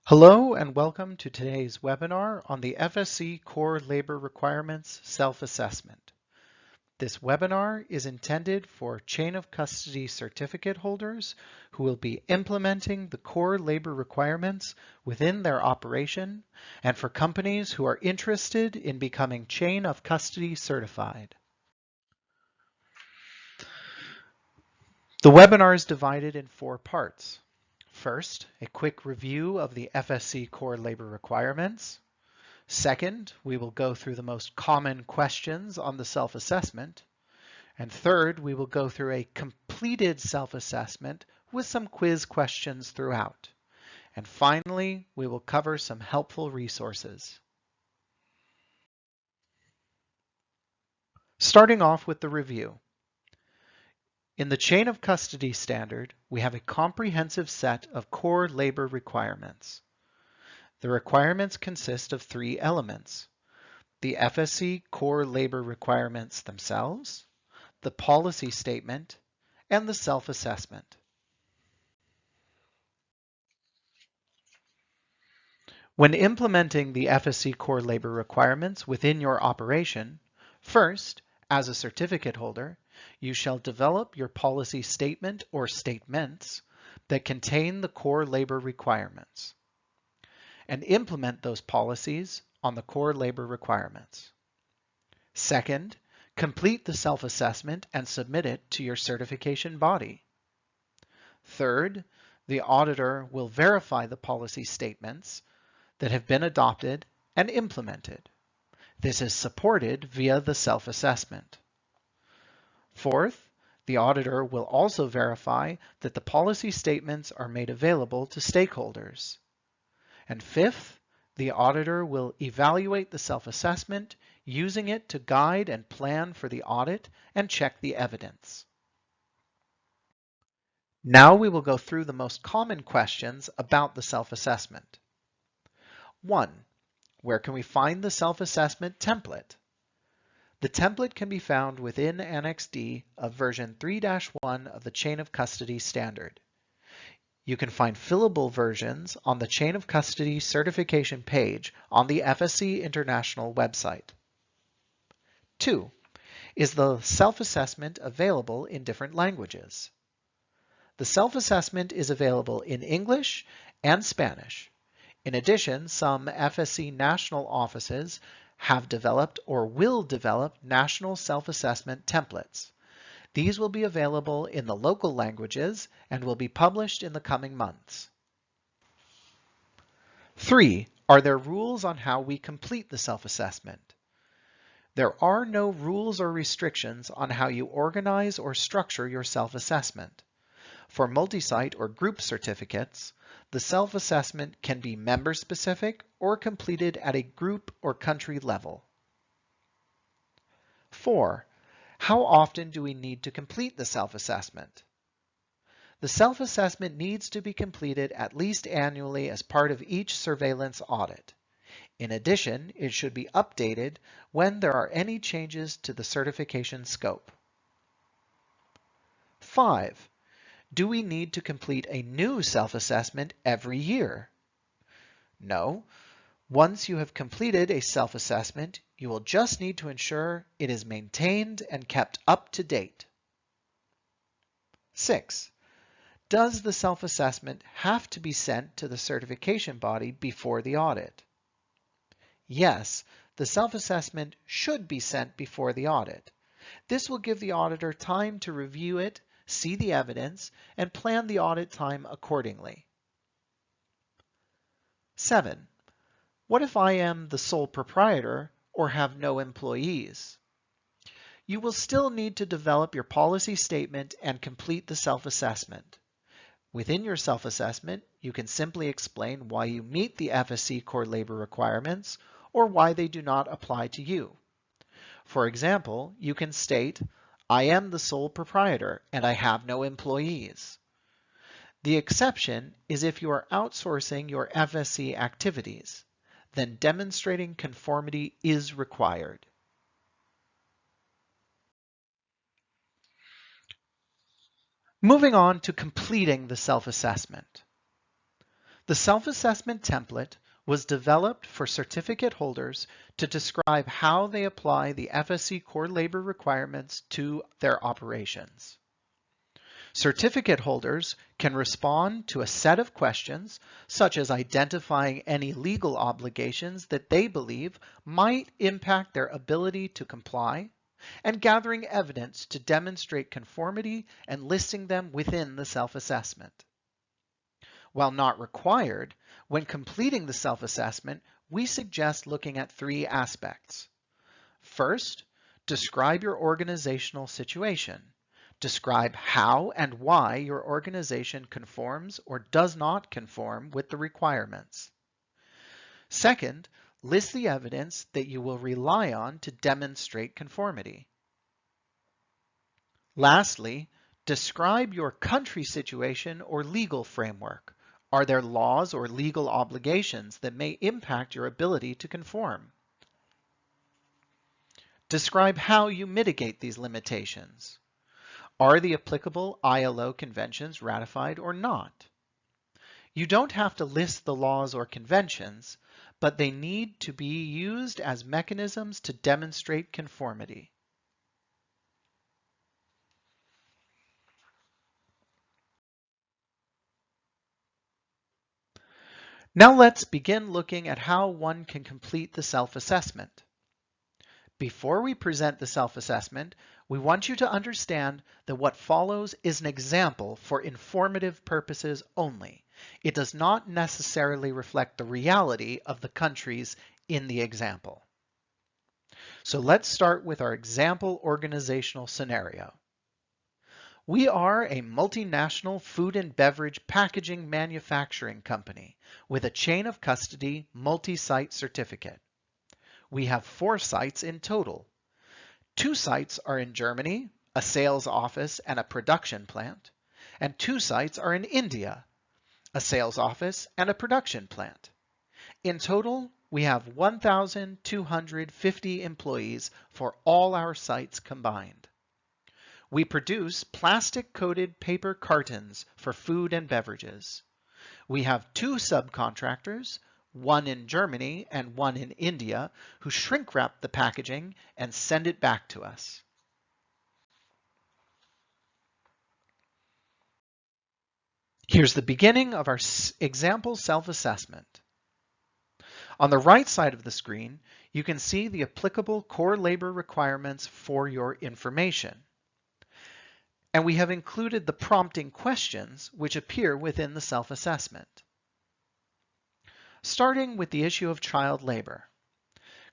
Hello and welcome to today's webinar on the FSC Core Labor Requirements Self-Assessment. This webinar is intended for chain of custody certificate holders who will be implementing the core labor requirements within their operation and for companies who are interested in becoming chain of custody certified. The webinar is divided in 4 parts. First, a quick review of the FSC core labor requirements. Second, we will go through the most common questions on the self-assessment. And third, we will go through a completed self-assessment with some quiz questions throughout. And finally, we will cover some helpful resources. Starting off with the review. In the chain of custody standard, we have a comprehensive set of core labor requirements. The requirements consist of 3 elements: the FSC core labor requirements themselves, the policy statement, and the self-assessment. When implementing the FSC core labor requirements within your operation, first, as a certificate holder, you shall develop your policy statement or statements that contain the core labor requirements and implement those policies on the core labor requirements. Second, complete the self-assessment and submit it to your certification body. Third, the auditor will verify the policy statements that have been adopted and implemented. This is supported via the self-assessment. Fourth, the auditor will also verify that the policy statements are made available to stakeholders. And fifth, the auditor will evaluate the self-assessment, using it to guide and plan for the audit and check the evidence. Now we will go through the most common questions about the self-assessment. 1. Where can we find the self-assessment template? The template can be found within Annex D of version 3-1 of the Chain of Custody standard. You can find fillable versions on the Chain of Custody certification page on the FSC International website. 2. Is the self-assessment available in different languages? The self-assessment is available in English and Spanish. In addition, some FSC national offices have developed or will develop national self-assessment templates. These will be available in the local languages and will be published in the coming months. 3. Are there rules on how we complete the self-assessment? There are no rules or restrictions on how you organize or structure your self-assessment. For multi-site or group certificates, the self-assessment can be member-specific or completed at a group or country level. 4. How often do we need to complete the self-assessment? The self-assessment needs to be completed at least annually as part of each surveillance audit. In addition, it should be updated when there are any changes to the certification scope. 5. Do we need to complete a new self-assessment every year? No. Once you have completed a self-assessment, you will just need to ensure it is maintained and kept up to date. 6. Does the self-assessment have to be sent to the certification body before the audit? Yes, the self-assessment should be sent before the audit. This will give the auditor time to review it, see the evidence, and plan the audit time accordingly. 7. What if I am the sole proprietor or have no employees? You will still need to develop your policy statement and complete the self-assessment. Within your self-assessment, you can simply explain why you meet the FSC core labor requirements or why they do not apply to you. For example, you can state, I am the sole proprietor and I have no employees. The exception is if you are outsourcing your FSC activities. Then demonstrating conformity is required. Moving on to completing the self-assessment. The self-assessment template was developed for certificate holders to describe how they apply the FSC core labor requirements to their operations. Certificate holders can respond to a set of questions, such as identifying any legal obligations that they believe might impact their ability to comply, and gathering evidence to demonstrate conformity and listing them within the self-assessment. While not required, when completing the self-assessment, we suggest looking at three aspects. First, describe your organizational situation. Describe how and why your organization conforms or does not conform with the requirements. Second, list the evidence that you will rely on to demonstrate conformity. Lastly, describe your country situation or legal framework. Are there laws or legal obligations that may impact your ability to conform? Describe how you mitigate these limitations. Are the applicable ILO conventions ratified or not? You don't have to list the laws or conventions, but they need to be used as mechanisms to demonstrate conformity. Now let's begin looking at how one can complete the self-assessment. Before we present the self-assessment, we want you to understand that what follows is an example for informative purposes only. It does not necessarily reflect the reality of the countries in the example. So let's start with our example organizational scenario. We are a multinational food and beverage packaging manufacturing company with a chain of custody multi-site certificate. We have 4 sites in total. 2 sites are in Germany, a sales office and a production plant, and 2 sites are in India, a sales office and a production plant. In total, we have 1,250 employees for all our sites combined. We produce plastic-coated paper cartons for food and beverages. We have 2 subcontractors, one in Germany and one in India, who shrink wrap the packaging and send it back to us. Here's the beginning of our example self-assessment. On the right side of the screen, you can see the applicable core labor requirements for your information. And we have included the prompting questions which appear within the self-assessment. Starting with the issue of child labor.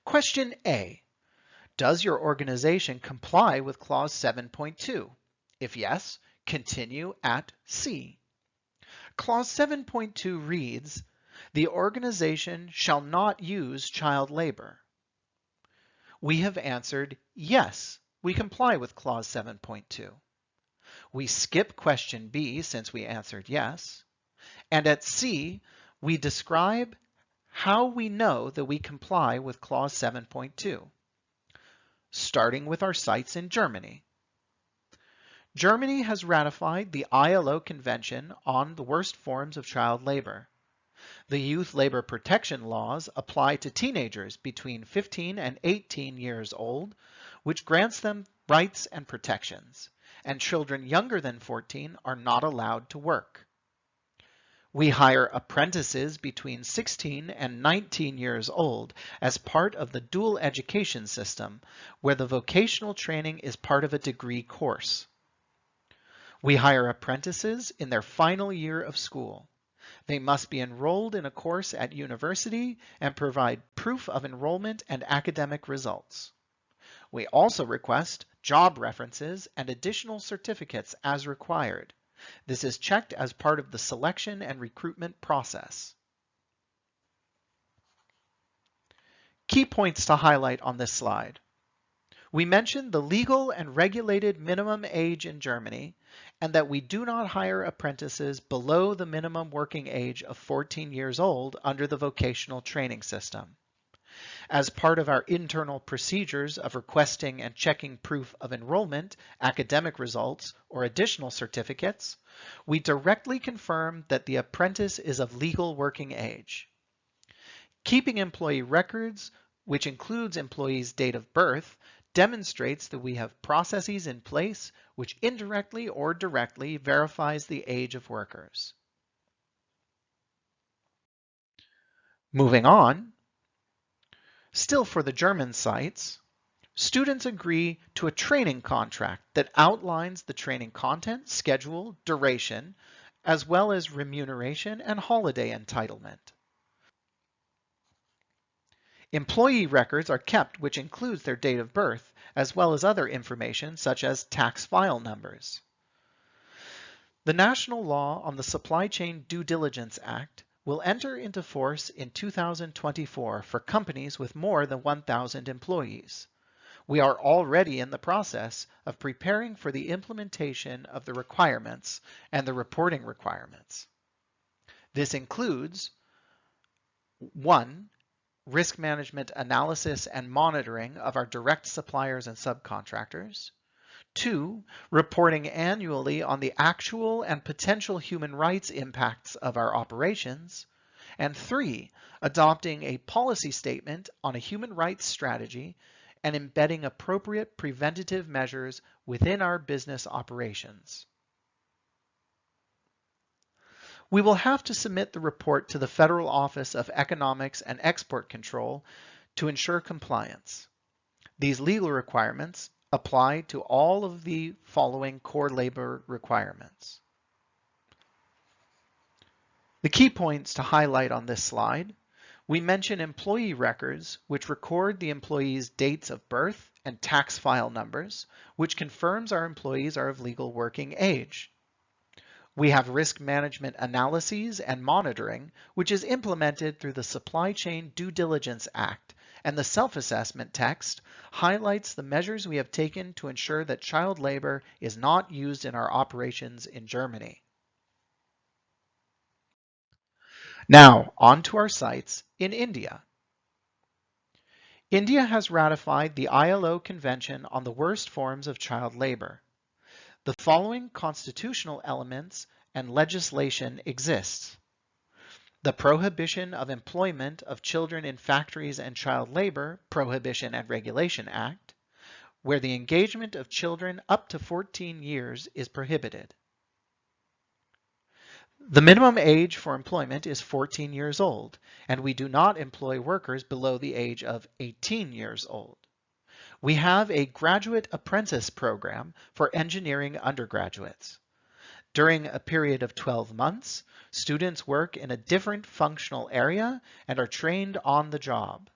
Question A, does your organization comply with Clause 7.2? If yes, continue at C. Clause 7.2 reads, the organization shall not use child labor. We have answered yes, we comply with Clause 7.2. We skip question B since we answered yes. And at C, we describe how we know that we comply with Clause 7.2. Starting with our sites in Germany. Germany has ratified the ILO Convention on the Worst Forms of Child Labor. The youth labor protection laws apply to teenagers between 15 and 18 years old, which grants them rights and protections, and children younger than 14 are not allowed to work. We hire apprentices between 16 and 19 years old as part of the dual education system, where the vocational training is part of a degree course. We hire apprentices in their final year of school. They must be enrolled in a course at university and provide proof of enrollment and academic results. We also request job references and additional certificates as required. This is checked as part of the selection and recruitment process. Key points to highlight on this slide. We mentioned the legal and regulated minimum age in Germany, and that we do not hire apprentices below the minimum working age of 14 years old under the vocational training system. As part of our internal procedures of requesting and checking proof of enrollment, academic results, or additional certificates, we directly confirm that the apprentice is of legal working age. Keeping employee records, which includes employees' date of birth, demonstrates that we have processes in place which indirectly or directly verifies the age of workers. Moving on, still for the German sites, students agree to a training contract that outlines the training content, schedule, duration, as well as remuneration and holiday entitlement. Employee records are kept, which includes their date of birth, as well as other information such as tax file numbers. The National Law on the Supply Chain Due Diligence Act will enter into force in 2024 for companies with more than 1,000 employees. We are already in the process of preparing for the implementation of the requirements and the reporting requirements. This includes 1. Risk management analysis and monitoring of our direct suppliers and subcontractors. 2. Reporting annually on the actual and potential human rights impacts of our operations. And 3. Adopting a policy statement on a human rights strategy and embedding appropriate preventative measures within our business operations. We will have to submit the report to the Federal Office of Economics and Export Control to ensure compliance. These legal requirements apply to all of the following core labor requirements. The key points to highlight on this slide: we mention employee records, which record the employee's dates of birth and tax file numbers, which confirms our employees are of legal working age. We have risk management analyses and monitoring, which is implemented through the Supply Chain Due Diligence Act, and the self-assessment text highlights the measures we have taken to ensure that child labor is not used in our operations in Germany. Now, on to our sites in India. India has ratified the ILO Convention on the Worst Forms of Child Labor. The following constitutional elements and legislation exists: the Prohibition of Employment of Children in Factories and Child Labor Prohibition and Regulation Act, where the engagement of children up to 14 years is prohibited. The minimum age for employment is 14 years old, and we do not employ workers below the age of 18 years old. We have a graduate apprentice program for engineering undergraduates. During a period of 12 months, students work in a different functional area and are trained on the job.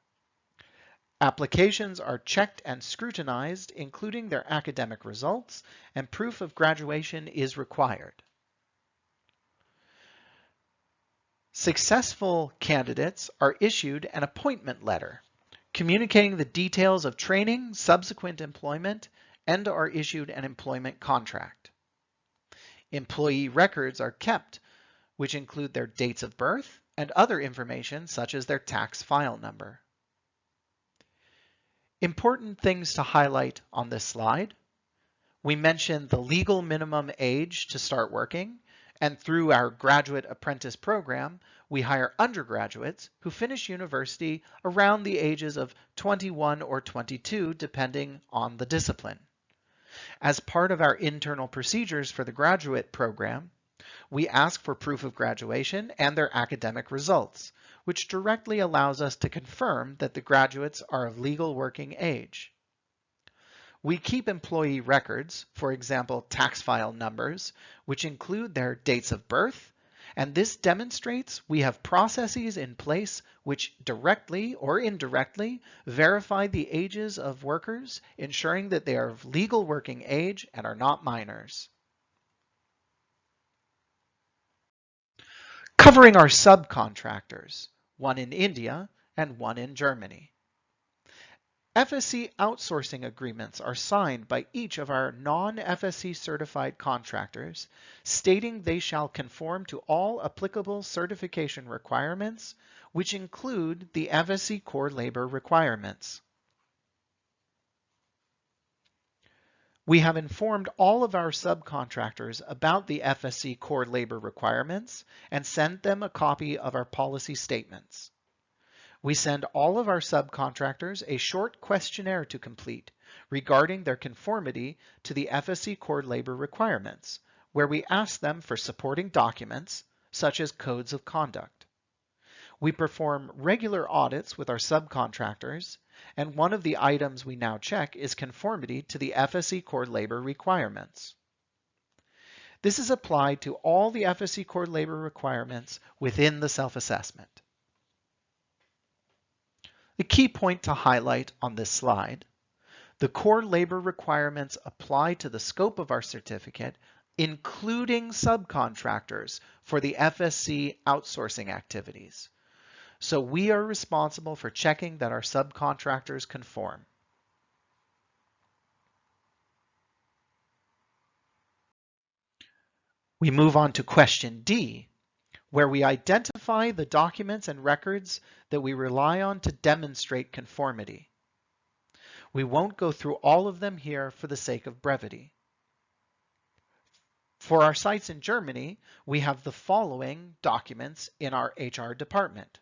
Applications are checked and scrutinized, including their academic results, and proof of graduation is required. Successful candidates are issued an appointment letter communicating the details of training, subsequent employment, and are issued an employment contract. Employee records are kept, which include their dates of birth and other information such as their tax file number. Important things to highlight on this slide: we mentioned the legal minimum age to start working, and through our graduate apprentice program, we hire undergraduates who finish university around the ages of 21 or 22, depending on the discipline. As part of our internal procedures for the graduate program, we ask for proof of graduation and their academic results, which directly allows us to confirm that the graduates are of legal working age. We keep employee records, for example, tax file numbers, which include their dates of birth, and this demonstrates we have processes in place which directly or indirectly verify the ages of workers, ensuring that they are of legal working age and are not minors. Covering our subcontractors, one in India and one in Germany. FSC outsourcing agreements are signed by each of our non-FSC certified contractors, stating they shall conform to all applicable certification requirements, which include the FSC core labor requirements. We have informed all of our subcontractors about the FSC core labor requirements and sent them a copy of our policy statements. We send all of our subcontractors a short questionnaire to complete regarding their conformity to the FSC core labor requirements, where we ask them for supporting documents, such as codes of conduct. We perform regular audits with our subcontractors, and one of the items we now check is conformity to the FSC core labor requirements. This is applied to all the FSC core labor requirements within the self-assessment. The key point to highlight on this slide: the core labor requirements apply to the scope of our certificate, including subcontractors for the FSC outsourcing activities. So we are responsible for checking that our subcontractors conform. We move on to question D, where we identify the documents and records that we rely on to demonstrate conformity. We won't go through all of them here for the sake of brevity. For our sites in Germany, we have the following documents in our HR department,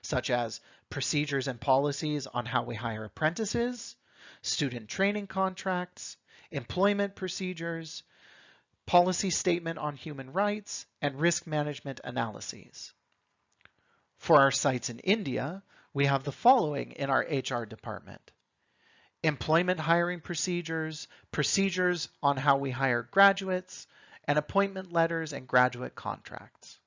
such as procedures and policies on how we hire apprentices, student training contracts, employment procedures, policy statement on human rights, and risk management analyses. For our sites in India, we have the following in our HR department: employment hiring procedures, procedures on how we hire graduates, and appointment letters and graduate contracts.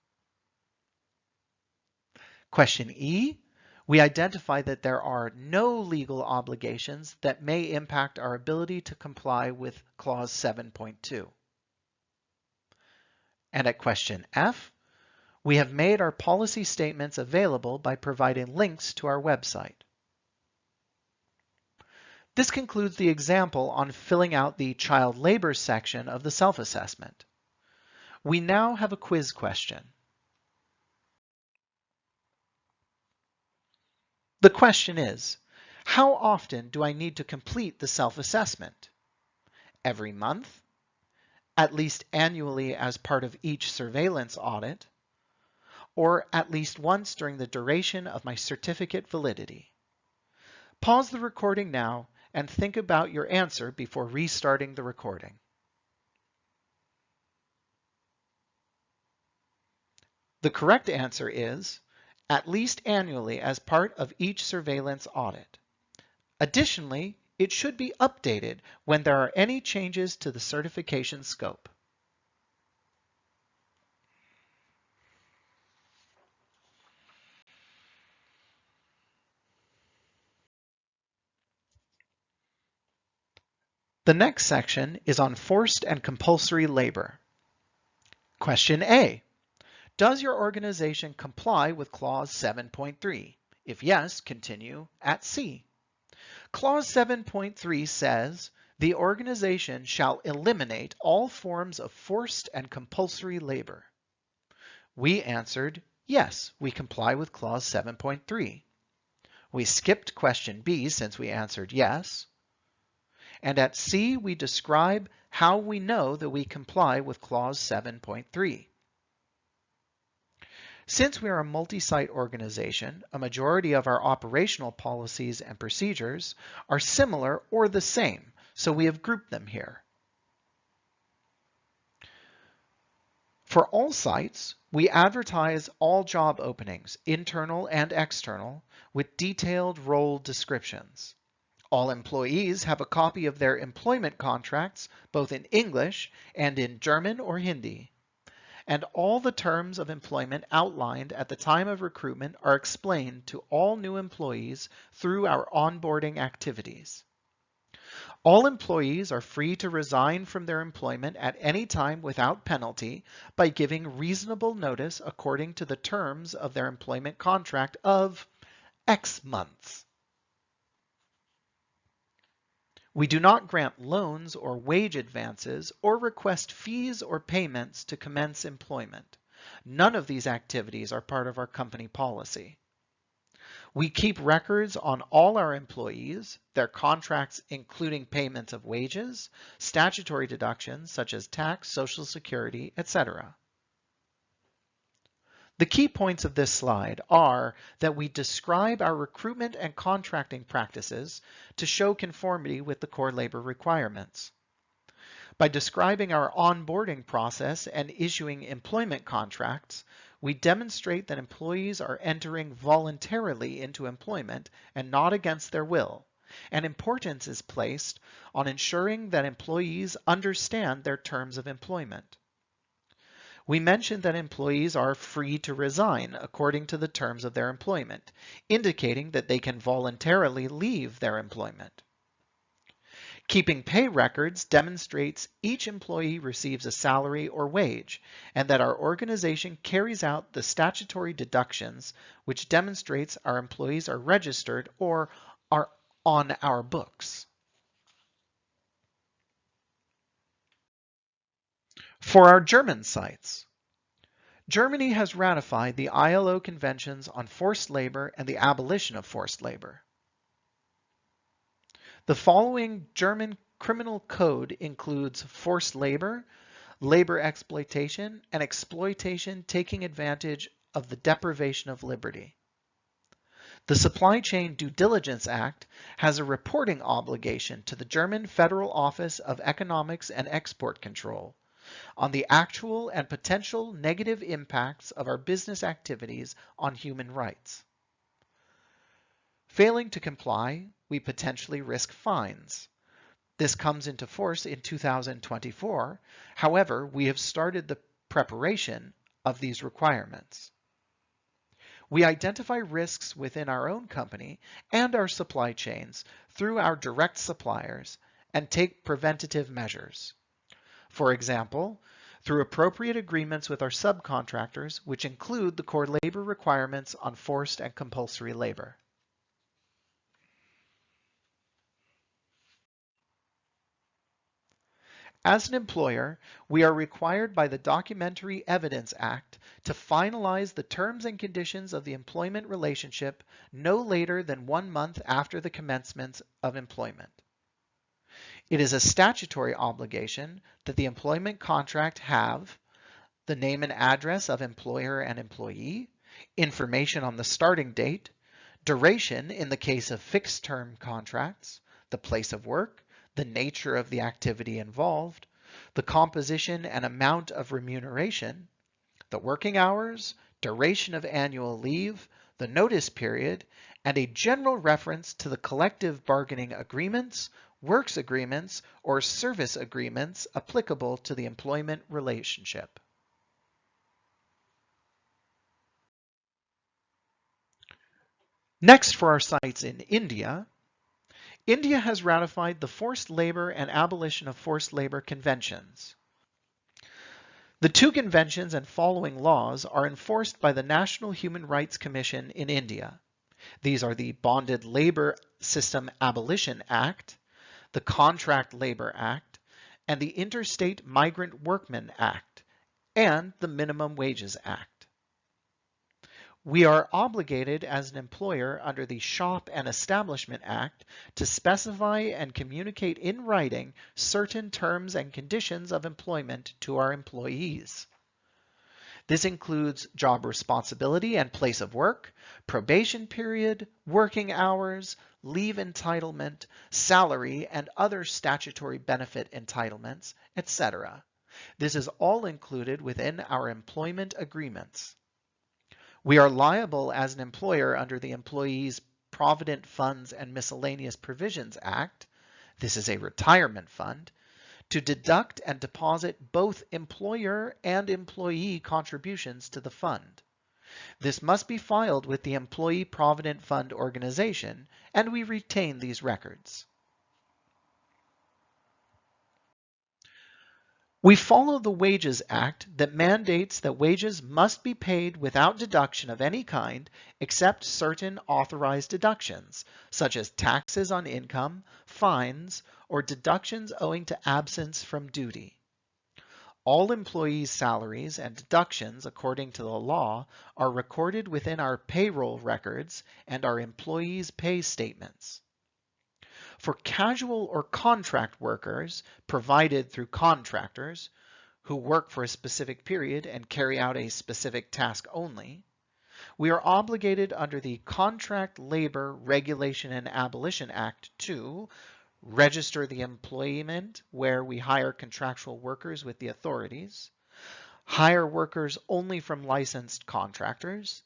Question E, we identify that there are no legal obligations that may impact our ability to comply with Clause 7.2. And at question F, we have made our policy statements available by providing links to our website. This concludes the example on filling out the child labor section of the self-assessment. We now have a quiz question. The question is, how often do I need to complete the self-assessment? Every month? At least annually as part of each surveillance audit? Or at least once during the duration of my certificate validity? Pause the recording now and think about your answer before restarting the recording. The correct answer is at least annually as part of each surveillance audit. Additionally, it should be updated when there are any changes to the certification scope. The next section is on forced and compulsory labor. Question A. Does your organization comply with Clause 7.3? If yes, continue at C. Clause 7.3 says, the organization shall eliminate all forms of forced and compulsory labor. We answered, yes, we comply with Clause 7.3. We skipped question B since we answered yes. And at C, we describe how we know that we comply with Clause 7.3. Since we are a multi-site organization, a majority of our operational policies and procedures are similar or the same, so we have grouped them here. For all sites, we advertise all job openings, internal and external, with detailed role descriptions. All employees have a copy of their employment contracts, both in English and in German or Hindi. And all the terms of employment outlined at the time of recruitment are explained to all new employees through our onboarding activities. All employees are free to resign from their employment at any time without penalty by giving reasonable notice according to the terms of their employment contract of X months. We do not grant loans or wage advances or request fees or payments to commence employment. None of these activities are part of our company policy. We keep records on all our employees, their contracts including payments of wages, statutory deductions such as tax, Social Security, etc. The key points of this slide are that we describe our recruitment and contracting practices to show conformity with the core labor requirements. By describing our onboarding process and issuing employment contracts, we demonstrate that employees are entering voluntarily into employment and not against their will, and importance is placed on ensuring that employees understand their terms of employment. We mentioned that employees are free to resign according to the terms of their employment, indicating that they can voluntarily leave their employment. Keeping pay records demonstrates each employee receives a salary or wage, and that our organization carries out the statutory deductions, which demonstrates our employees are registered or are on our books. For our German sites, Germany has ratified the ILO Conventions on Forced Labor and the Abolition of Forced Labor. The following German criminal code includes forced labor, labor exploitation, and exploitation taking advantage of the deprivation of liberty. The Supply Chain Due Diligence Act has a reporting obligation to the German Federal Office of Economics and Export Control on the actual and potential negative impacts of our business activities on human rights. Failing to comply, we potentially risk fines. This comes into force in 2024. However, we have started the preparation of these requirements. We identify risks within our own company and our supply chains through our direct suppliers and take preventative measures. For example, through appropriate agreements with our subcontractors, which include the core labor requirements on forced and compulsory labor. As an employer, we are required by the Documentary Evidence Act to finalize the terms and conditions of the employment relationship no later than 1 month after the commencement of employment. It is a statutory obligation that the employment contract have the name and address of employer and employee, information on the starting date, duration in the case of fixed-term contracts, the place of work, the nature of the activity involved, the composition and amount of remuneration, the working hours, duration of annual leave, the notice period, and a general reference to the collective bargaining agreements, works agreements, or service agreements applicable to the employment relationship. Next, for our sites in India, India has ratified the Forced Labor and Abolition of Forced Labor Conventions. The two conventions and following laws are enforced by the National Human Rights Commission in India. These are the Bonded Labor System Abolition Act, the Contract Labor Act, and the Interstate Migrant Workmen Act, and the Minimum Wages Act. We are obligated as an employer under the Shop and Establishment Act to specify and communicate in writing certain terms and conditions of employment to our employees. This includes job responsibility and place of work, probation period, working hours, leave entitlement, salary and other statutory benefit entitlements, etc. This is all included within our employment agreements. We are liable as an employer under the Employees Provident Funds and Miscellaneous Provisions Act, this is a retirement fund, to deduct and deposit both employer and employee contributions to the fund. This must be filed with the Employee Provident Fund organization, and we retain these records. We follow the Wages Act that mandates that wages must be paid without deduction of any kind except certain authorized deductions, such as taxes on income, fines, or deductions owing to absence from duty. All employees' salaries and deductions according to the law are recorded within our payroll records and our employees' pay statements. For casual or contract workers provided through contractors who work for a specific period and carry out a specific task only, we are obligated under the Contract Labor Regulation and Abolition Act to register the employment where we hire contractual workers with the authorities, hire workers only from licensed contractors,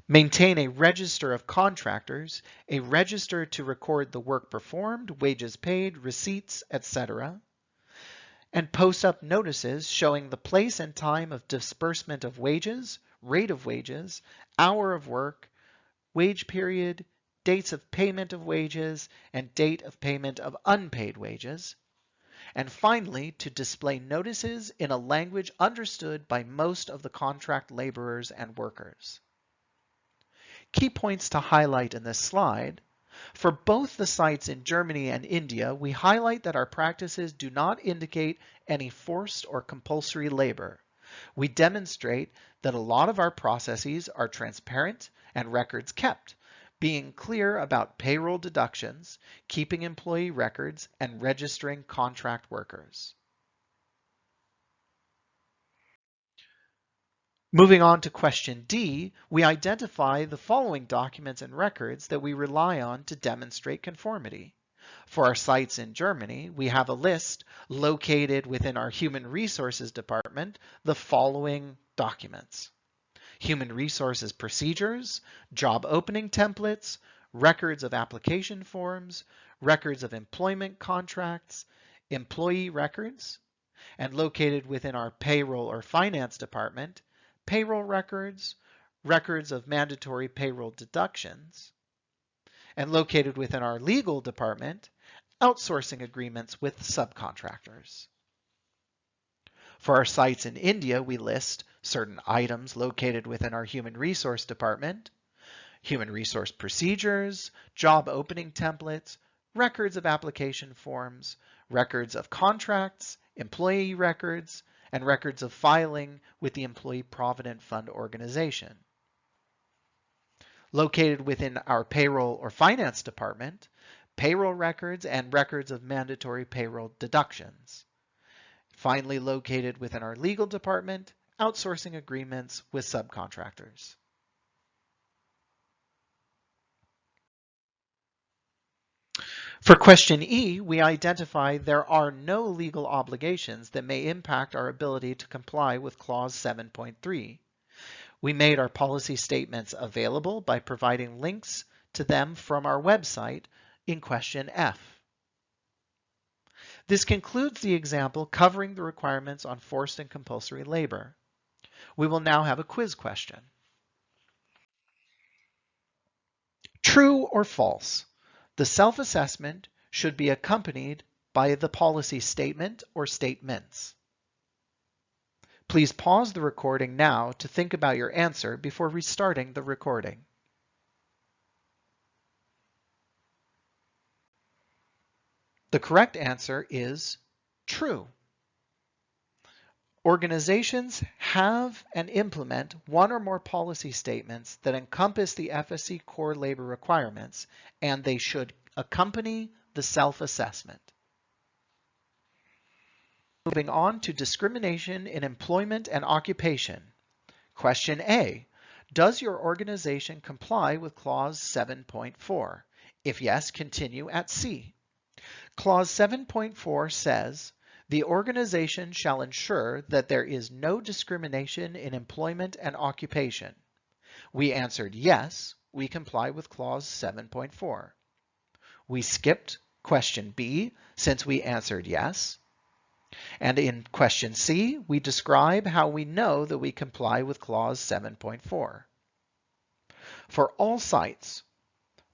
maintain a register of contractors, a register to record the work performed, wages paid, receipts, etc., and post up notices showing the place and time of disbursement of wages, rate of wages, hour of work, wage period, dates of payment of wages, and date of payment of unpaid wages. And finally, to display notices in a language understood by most of the contract laborers and workers. Key points to highlight in this slide. For both the sites in Germany and India, we highlight that our practices do not indicate any forced or compulsory labor. We demonstrate that a lot of our processes are transparent and records kept, being clear about payroll deductions, keeping employee records, and registering contract workers. Moving on to question D, we identify the following documents and records that we rely on to demonstrate conformity. For our sites in Germany, we have a list located within our Human Resources Department, the following documents: Human Resources procedures, job opening templates, records of application forms, records of employment contracts, employee records, and located within our Payroll or Finance Department, payroll records, records of mandatory payroll deductions, and located within our legal department, outsourcing agreements with subcontractors. For our sites in India, we list certain items located within our Human Resource Department, human resource procedures, job opening templates, records of application forms, records of contracts, employee records, and records of filing with the Employee Provident Fund organization. Located within our Payroll or Finance Department, payroll records and records of mandatory payroll deductions. Finally, located within our Legal Department, outsourcing agreements with subcontractors. For question E, we identify there are no legal obligations that may impact our ability to comply with Clause 7.3. We made our policy statements available by providing links to them from our website in question F. This concludes the example covering the requirements on forced and compulsory labor. We will now have a quiz question. True or false? The self-assessment should be accompanied by the policy statement or statements. Please pause the recording now to think about your answer before restarting the recording. The correct answer is true. Organizations have and implement one or more policy statements that encompass the FSC core labor requirements, and they should accompany the self-assessment. Moving on to discrimination in employment and occupation. Question A, does your organization comply with Clause 7.4? If yes, continue at C. Clause 7.4 says, the organization shall ensure that there is no discrimination in employment and occupation. We answered yes, we comply with Clause 7.4. We skipped question B since we answered yes. And in question C, we describe how we know that we comply with Clause 7.4. For all sites,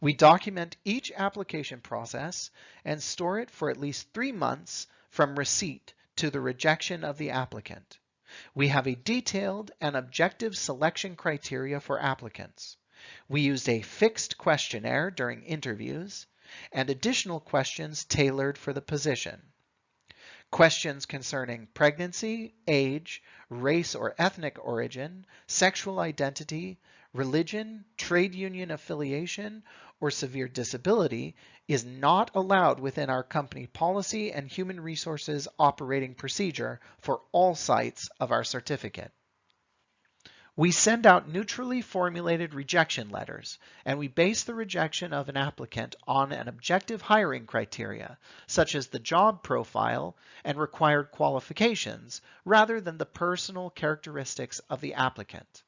we document each application process and store it for at least 3 months from receipt to the rejection of the applicant. We have a detailed and objective selection criteria for applicants. We used a fixed questionnaire during interviews and additional questions tailored for the position. Questions concerning pregnancy, age, race or ethnic origin, sexual identity, religion, trade union affiliation, or severe disability is not allowed within our company policy and human resources operating procedure for all sites of our certificate. We send out neutrally formulated rejection letters, and we base the rejection of an applicant on an objective hiring criteria, such as the job profile and required qualifications, rather than the personal characteristics of the applicant.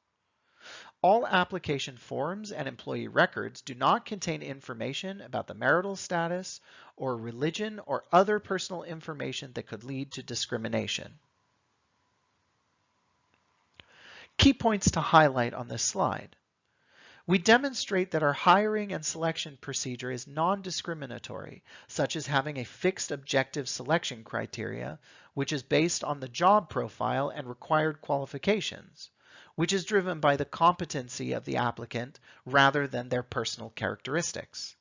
All application forms and employee records do not contain information about the marital status or religion or other personal information that could lead to discrimination. Key points to highlight on this slide. We demonstrate that our hiring and selection procedure is non-discriminatory, such as having a fixed objective selection criteria, which is based on the job profile and required qualifications, which is driven by the competency of the applicant rather than their personal characteristics.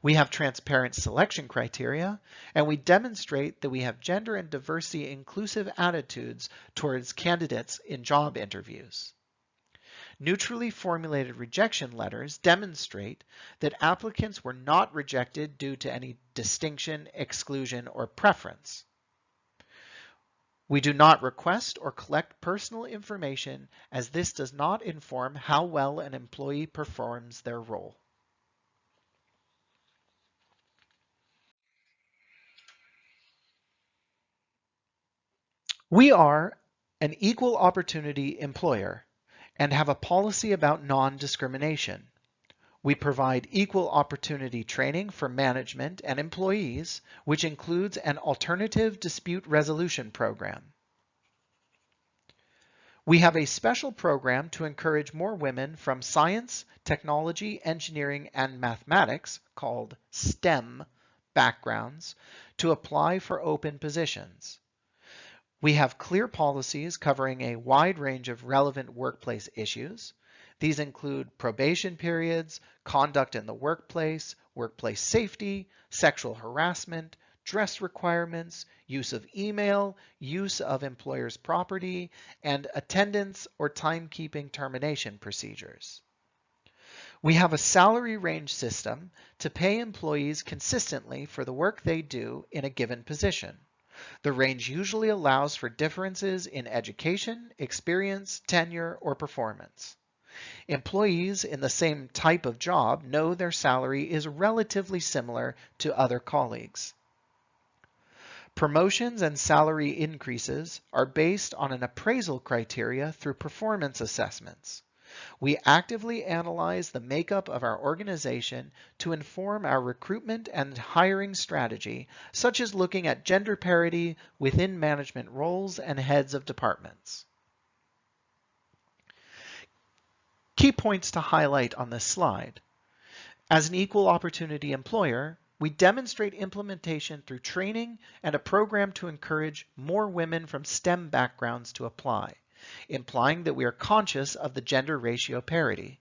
We have transparent selection criteria, and we demonstrate that we have gender and diversity inclusive attitudes towards candidates in job interviews. Neutrally formulated rejection letters demonstrate that applicants were not rejected due to any distinction, exclusion, or preference. We do not request or collect personal information, as this does not inform how well an employee performs their role. We are an equal opportunity employer and have a policy about non-discrimination. We provide equal opportunity training for management and employees, which includes an alternative dispute resolution program. We have a special program to encourage more women from science, technology, engineering, and mathematics, called STEM backgrounds, to apply for open positions. We have clear policies covering a wide range of relevant workplace issues. These include probation periods, conduct in the workplace, workplace safety, sexual harassment, dress requirements, use of email, use of employer's property, and attendance or timekeeping termination procedures. We have a salary range system to pay employees consistently for the work they do in a given position. The range usually allows for differences in education, experience, tenure, or performance. Employees in the same type of job know their salary is relatively similar to other colleagues. Promotions and salary increases are based on an appraisal criteria through performance assessments. We actively analyze the makeup of our organization to inform our recruitment and hiring strategy, such as looking at gender parity within management roles and heads of departments. Key points to highlight on this slide. As an equal opportunity employer, we demonstrate implementation through training and a program to encourage more women from STEM backgrounds to apply, implying that we are conscious of the gender ratio parity.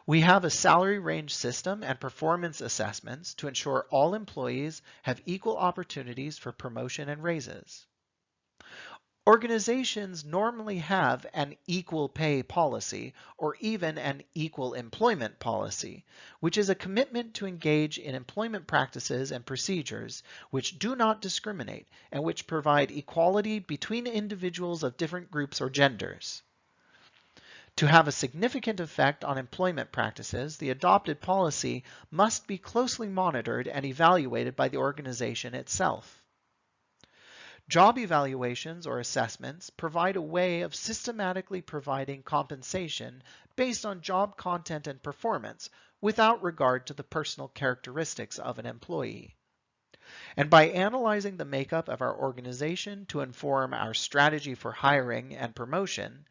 We have a salary range system and performance assessments to ensure all employees have equal opportunities for promotion and raises. Organizations normally have an equal pay policy or even an equal employment policy, which is a commitment to engage in employment practices and procedures which do not discriminate and which provide equality between individuals of different groups or genders. To have a significant effect on employment practices, the adopted policy must be closely monitored and evaluated by the organization itself. Job evaluations or assessments provide a way of systematically providing compensation based on job content and performance without regard to the personal characteristics of an employee. And by analyzing the makeup of our organization to inform our strategy for hiring and promotion,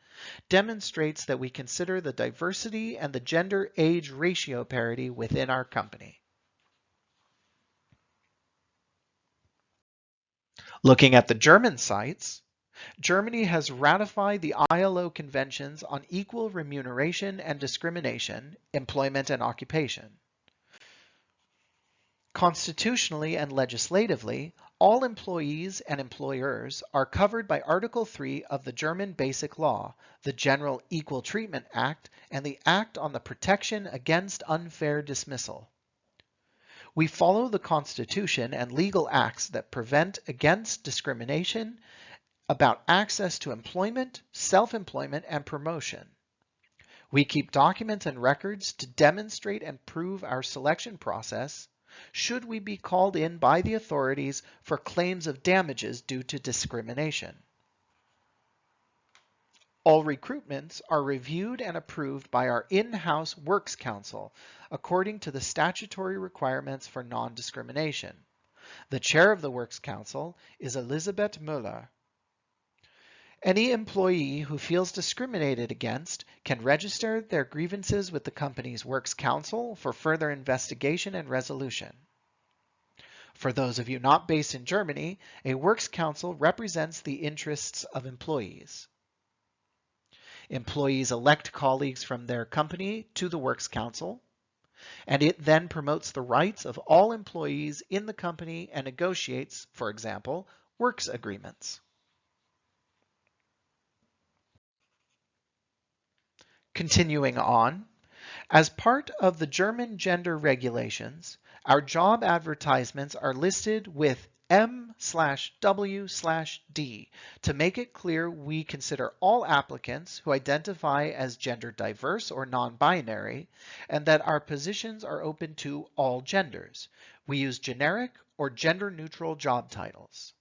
demonstrates that we consider the diversity and the gender-age ratio parity within our company. Looking at the German sites, Germany has ratified the ILO Conventions on Equal Remuneration and Discrimination, Employment and Occupation. Constitutionally and legislatively, all employees and employers are covered by Article 3 of the German Basic Law, the General Equal Treatment Act, and the Act on the Protection Against Unfair Dismissal. We follow the Constitution and legal acts that prevent against discrimination about access to employment, self-employment, and promotion. We keep documents and records to demonstrate and prove our selection process should we be called in by the authorities for claims of damages due to discrimination. All recruitments are reviewed and approved by our in-house Works Council according to the statutory requirements for non-discrimination. The chair of the Works Council is Elisabeth Müller. Any employee who feels discriminated against can register their grievances with the company's Works Council for further investigation and resolution. For those of you not based in Germany, a Works Council represents the interests of employees. Employees elect colleagues from their company to the Works Council, and it then promotes the rights of all employees in the company and negotiates, for example, works agreements. Continuing on, as part of the German gender regulations, our job advertisements are listed with M/W/D to make it clear we consider all applicants who identify as gender diverse or non-binary, and that our positions are open to all genders. We use generic or gender-neutral job titles.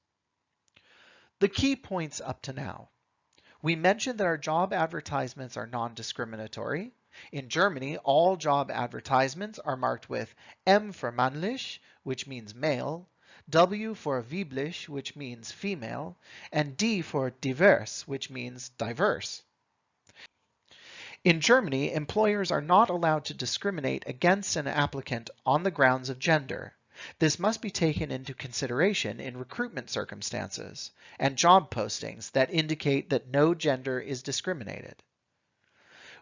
The key points up to now. We mentioned that our job advertisements are non-discriminatory. In Germany, all job advertisements are marked with M for männlich, which means male, W for weiblich, which means female, and D for divers, which means diverse. In Germany, employers are not allowed to discriminate against an applicant on the grounds of gender. This must be taken into consideration in recruitment circumstances and job postings that indicate that no gender is discriminated.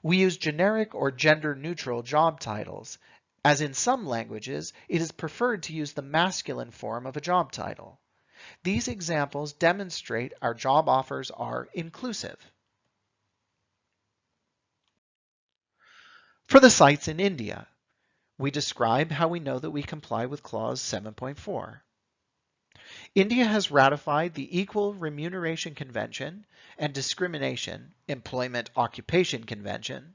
We use generic or gender-neutral job titles, as in some languages it is preferred to use the masculine form of a job title. These examples demonstrate our job offers are inclusive. For the sites in India, we describe how we know that we comply with Clause 7.4. India has ratified the Equal Remuneration Convention and Discrimination, Employment Occupation Convention,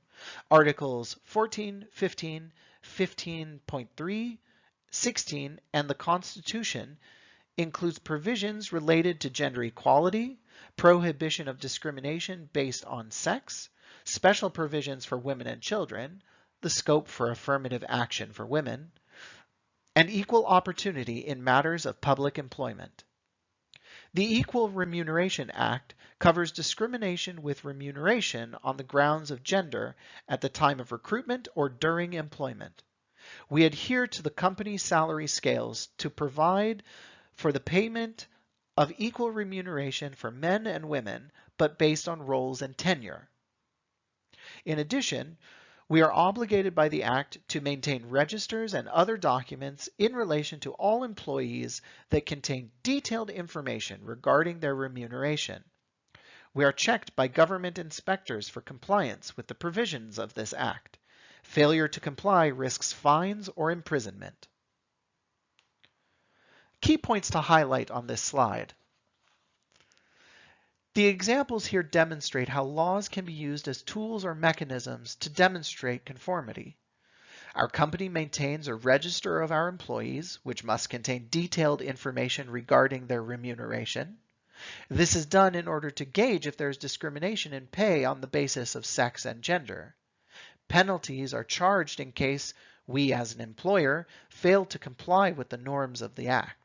Articles 14, 15, 15.3, 16, and the Constitution includes provisions related to gender equality, prohibition of discrimination based on sex, special provisions for women and children, the scope for affirmative action for women, and equal opportunity in matters of public employment. The Equal Remuneration Act covers discrimination with remuneration on the grounds of gender at the time of recruitment or during employment. We adhere to the company salary scales to provide for the payment of equal remuneration for men and women, but based on roles and tenure. In addition, we are obligated by the Act to maintain registers and other documents in relation to all employees that contain detailed information regarding their remuneration. We are checked by government inspectors for compliance with the provisions of this Act. Failure to comply risks fines or imprisonment. Key points to highlight on this slide. The examples here demonstrate how laws can be used as tools or mechanisms to demonstrate conformity. Our company maintains a register of our employees, which must contain detailed information regarding their remuneration. This is done in order to gauge if there is discrimination in pay on the basis of sex and gender. Penalties are charged in case we, as an employer, fail to comply with the norms of the Act.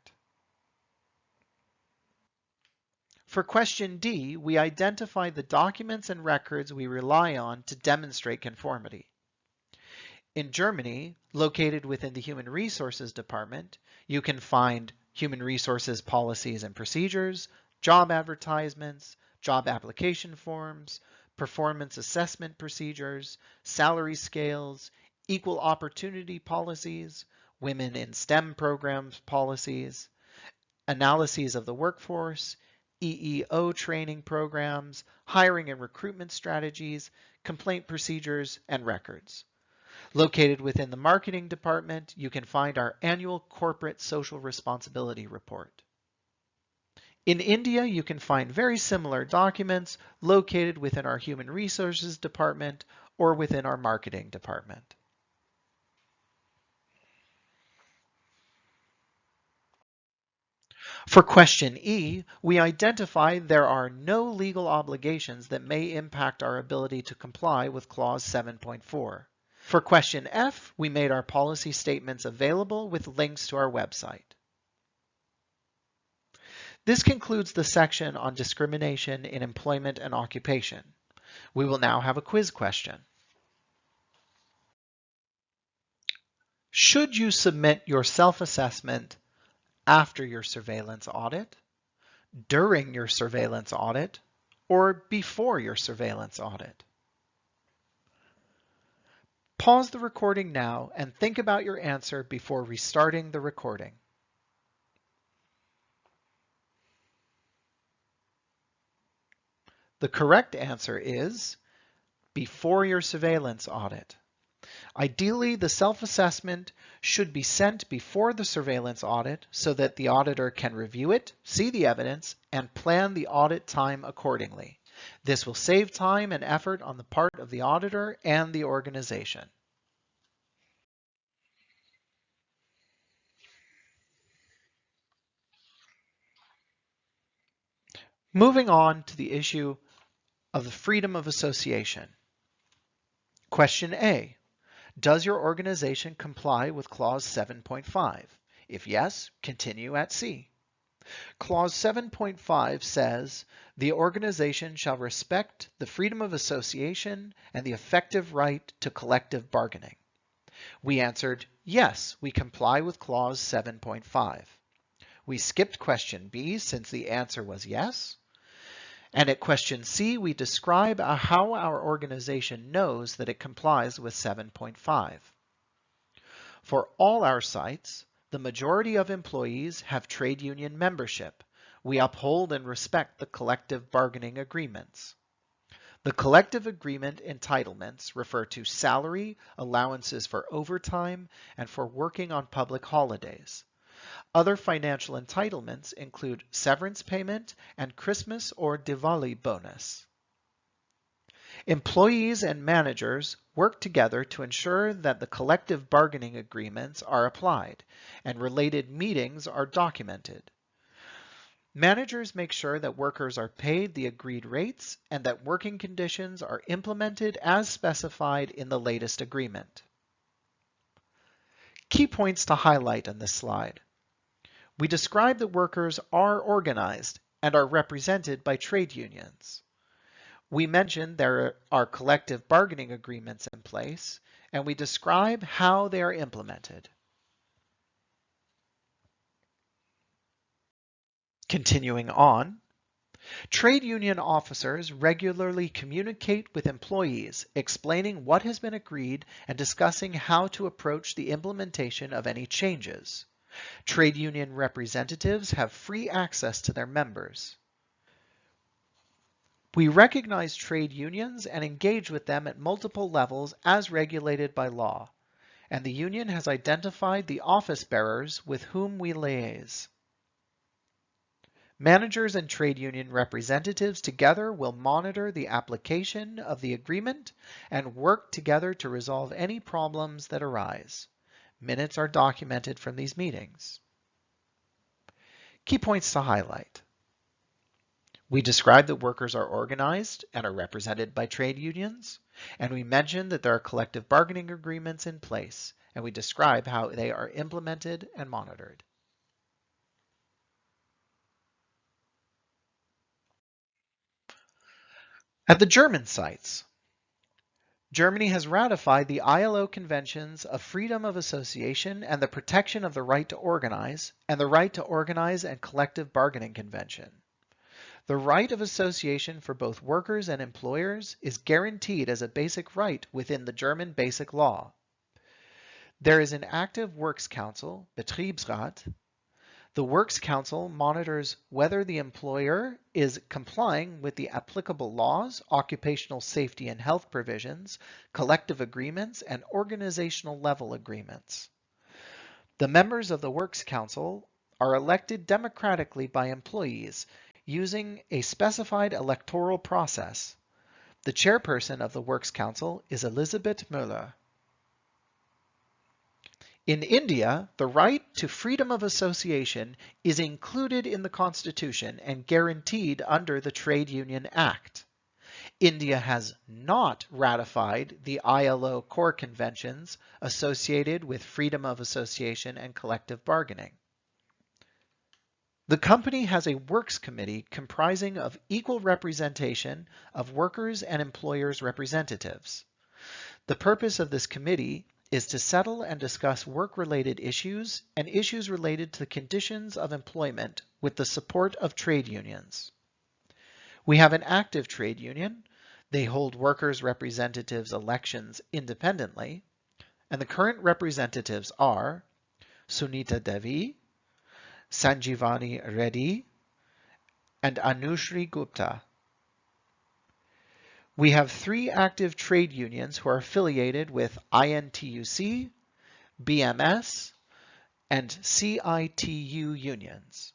For question D, we identify the documents and records we rely on to demonstrate conformity. In Germany, located within the Human Resources Department, you can find human resources policies and procedures, job advertisements, job application forms, performance assessment procedures, salary scales, equal opportunity policies, women in STEM programs policies, analyses of the workforce, EEO training programs, hiring and recruitment strategies, complaint procedures, and records. Located within the marketing department, you can find our annual corporate social responsibility report. In India, you can find very similar documents located within our human resources department or within our marketing department. For question E, we identify there are no legal obligations that may impact our ability to comply with clause 7.4. For question F, we made our policy statements available with links to our website. This concludes the section on discrimination in employment and occupation. We will now have a quiz question. Should you submit your self-assessment after your surveillance audit, during your surveillance audit, or before your surveillance audit? Pause the recording now and think about your answer before restarting the recording. The correct answer is before your surveillance audit. Ideally, the self-assessment should be sent before the surveillance audit so that the auditor can review it, see the evidence, and plan the audit time accordingly. This will save time and effort on the part of the auditor and the organization. Moving on to the issue of the freedom of association. Question A. Does your organization comply with clause 7.5? If yes, continue at C. Clause 7.5 says, the organization shall respect the freedom of association and the effective right to collective bargaining. We answered, yes, we comply with clause 7.5. We skipped question B since the answer was yes. And at question C, we describe how our organization knows that it complies with 7.5. For all our sites, the majority of employees have trade union membership. We uphold and respect the collective bargaining agreements. The collective agreement entitlements refer to salary, allowances for overtime, and for working on public holidays. Other financial entitlements include severance payment and Christmas or Diwali bonus. Employees and managers work together to ensure that the collective bargaining agreements are applied and related meetings are documented. Managers make sure that workers are paid the agreed rates and that working conditions are implemented as specified in the latest agreement. Key points to highlight on this slide. We describe that workers are organized and are represented by trade unions. We mentioned there are collective bargaining agreements in place, and we describe how they are implemented. Continuing on, trade union officers regularly communicate with employees, explaining what has been agreed and discussing how to approach the implementation of any changes. Trade union representatives have free access to their members. We recognize trade unions and engage with them at multiple levels as regulated by law, and the union has identified the office bearers with whom we liaise. Managers and trade union representatives together will monitor the application of the agreement and work together to resolve any problems that arise. Minutes are documented from these meetings. Key points to highlight. We describe that workers are organized and are represented by trade unions, and we mention that there are collective bargaining agreements in place, and we describe how they are implemented and monitored. At the German sites, Germany has ratified the ILO Conventions of Freedom of Association and the Protection of the Right to Organize, and the Right to Organize and Collective Bargaining Convention. The right of association for both workers and employers is guaranteed as a basic right within the German Basic Law. There is an active Works Council, Betriebsrat. The Works Council monitors whether the employer is complying with the applicable laws, occupational safety and health provisions, collective agreements, and organizational level agreements. The members of the Works Council are elected democratically by employees using a specified electoral process. The chairperson of the Works Council is Elisabeth Müller. In India, the right to freedom of association is included in the Constitution and guaranteed under the Trade Union Act. India has not ratified the ILO core conventions associated with freedom of association and collective bargaining. The company has a works committee comprising of equal representation of workers and employers' representatives. The purpose of this committee is to settle and discuss work-related issues and issues related to conditions of employment with the support of trade unions. We have an active trade union. They hold workers' representatives elections independently, and the current representatives are Sunita Devi, Sanjivani Reddy, and Anushri Gupta. We have 3 active trade unions who are affiliated with INTUC, BMS, and CITU unions.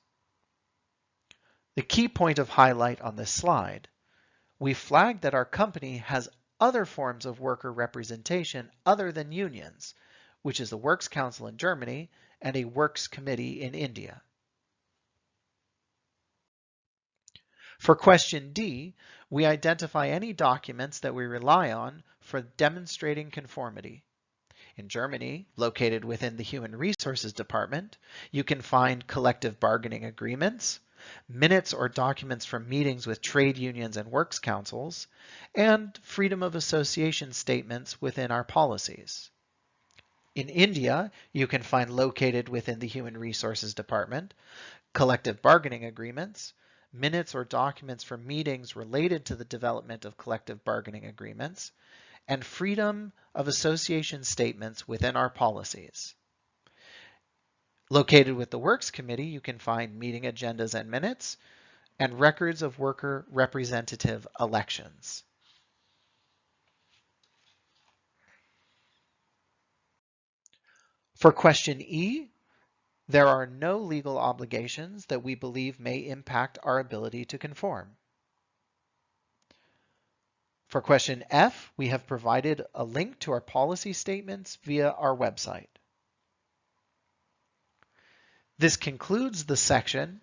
The key point of highlight on this slide, we flagged that our company has other forms of worker representation other than unions, which is the Works Council in Germany and a Works Committee in India. For question D, we identify any documents that we rely on for demonstrating conformity. In Germany, located within the Human Resources Department, you can find collective bargaining agreements, minutes or documents from meetings with trade unions and works councils, and freedom of association statements within our policies. In India, you can find located within the Human Resources Department, collective bargaining agreements, minutes or documents from meetings related to the development of collective bargaining agreements, and freedom of association statements within our policies. Located with the Works Committee, you can find meeting agendas and minutes, and records of worker representative elections. For question E, there are no legal obligations that we believe may impact our ability to conform. For question F, we have provided a link to our policy statements via our website. This concludes the section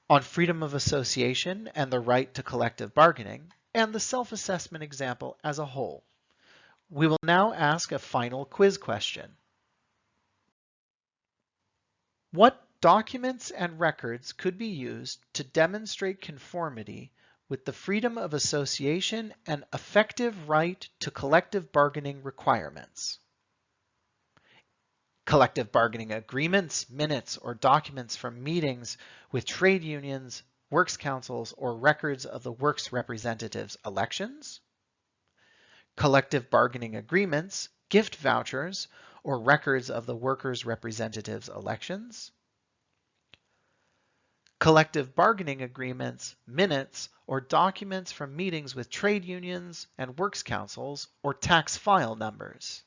on freedom of association and the right to collective bargaining, and the self-assessment example as a whole. We will now ask a final quiz question. What documents and records could be used to demonstrate conformity with the freedom of association and effective right to collective bargaining requirements? Collective bargaining agreements, minutes, or documents from meetings with trade unions, works councils, or records of the works representatives' elections. Collective bargaining agreements, gift vouchers, or records of the workers' representatives' elections. Collective bargaining agreements, minutes, or documents from meetings with trade unions and works councils, or tax file numbers.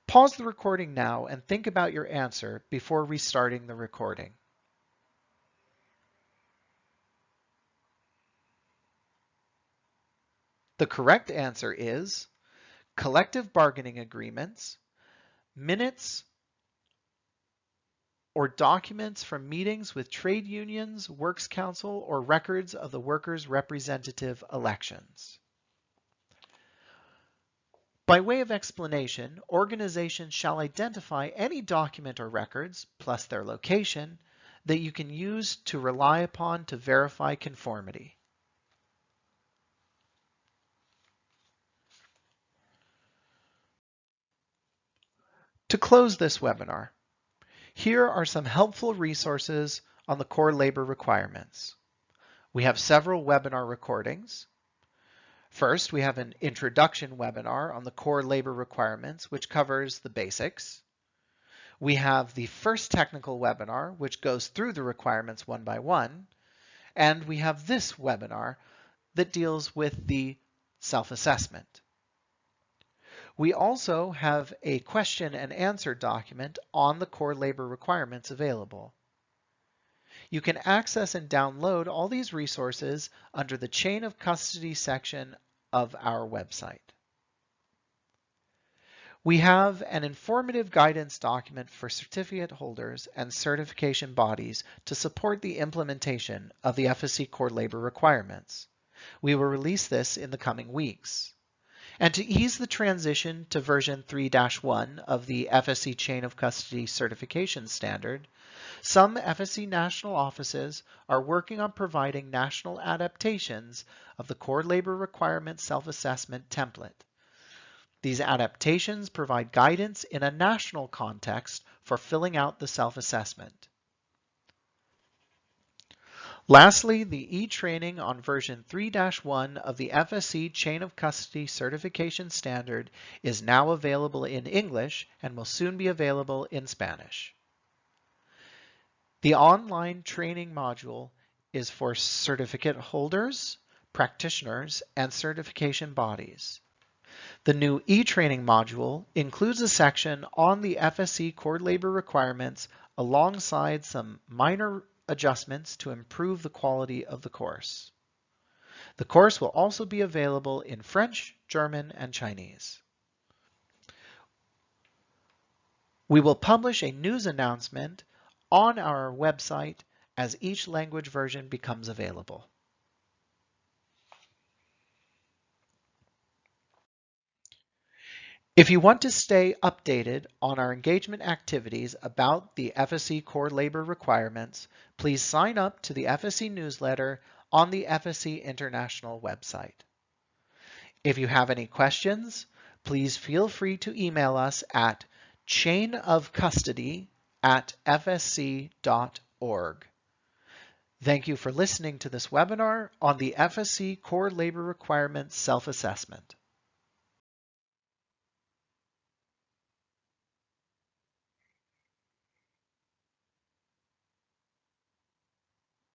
Pause the recording now and think about your answer before restarting the recording. The correct answer is collective bargaining agreements, minutes, or documents from meetings with trade unions, works council, or records of the workers' representative elections. By way of explanation, organizations shall identify any document or records, plus their location, that you can use to rely upon to verify conformity. close this webinar, here are some helpful resources on the core labor requirements. We have several webinar recordings. First, we have an introduction webinar on the core labor requirements, which covers the basics. We have the first technical webinar, which goes through the requirements one by one. And we have this webinar that deals with the self-assessment. We also have a question and answer document on the core labor requirements available. You can access and download all these resources under the Chain of Custody section of our website. We have an informative guidance document for certificate holders and certification bodies to support the implementation of the FSC core labor requirements. We will release this in the coming weeks. And to ease the transition to version 3-1 of the FSC Chain of Custody Certification Standard, some FSC national offices are working on providing national adaptations of the core labor requirement self-assessment template. These adaptations provide guidance in a national context for filling out the self-assessment. Lastly, the e-training on version 3-1 of the FSC Chain of Custody Certification Standard is now available in English and will soon be available in Spanish. The online training module is for certificate holders, practitioners, and certification bodies. The new e-training module includes a section on the FSC core labor requirements alongside some minor adjustments to improve the quality of the course. The course will also be available in French, German, and Chinese. We will publish a news announcement on our website as each language version becomes available. If you want to stay updated on our engagement activities about the FSC core labor requirements, please sign up to the FSC newsletter on the FSC International website. If you have any questions, please feel free to email us at chainofcustody@fsc.org. Thank you for listening to this webinar on the FSC core labor requirements self-assessment.